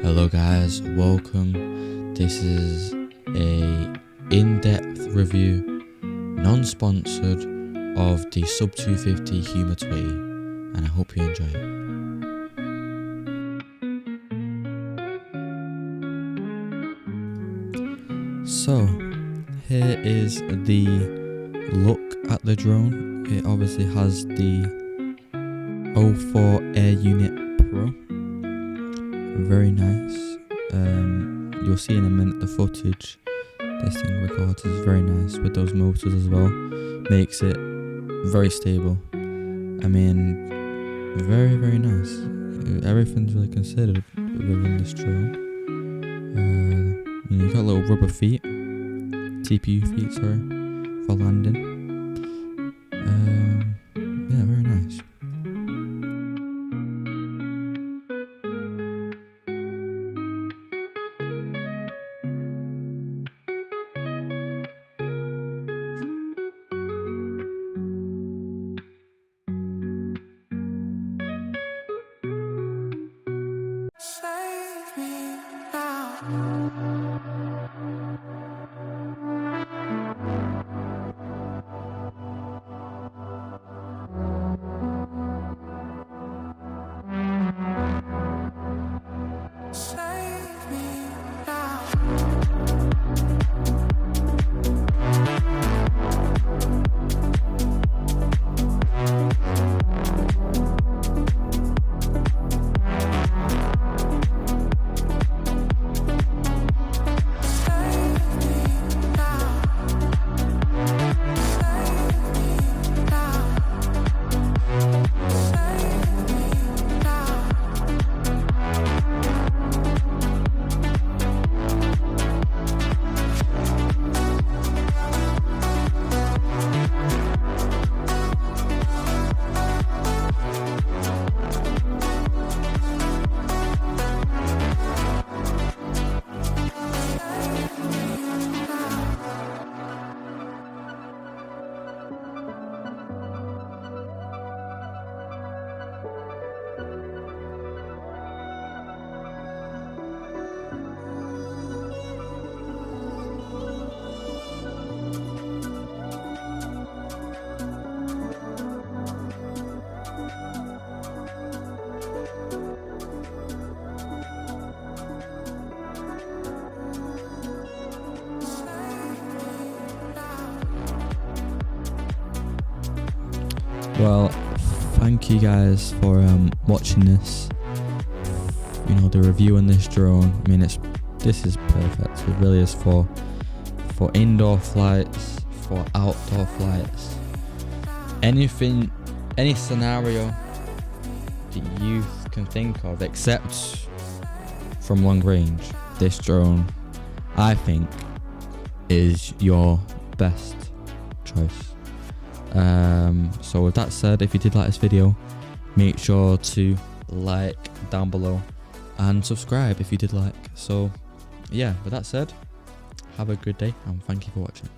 Hello guys, welcome. This is a in-depth review, non-sponsored, of the Sub 250 Huma20, and I hope you enjoy it. So, here is the look at the drone. It obviously has the 04 Air Unit Pro. Very nice. You'll see in a minute the footage this thing records is very nice with those motors as well. Makes it very stable. I mean, very nice. Everything's really considered within this drone. You got little rubber feet, TPU feet, sorry, for landing. Yeah, very nice. Well, thank you guys for watching this. You know, the review on this drone. I mean, this is perfect. It really is for indoor flights, for outdoor flights, anything, any scenario that you can think of, except from long range. This drone, I think, is your best choice. So with that said, if you did like this video, make sure to like down below and subscribe if you did like. So yeah, with that said, have a good day and thank you for watching.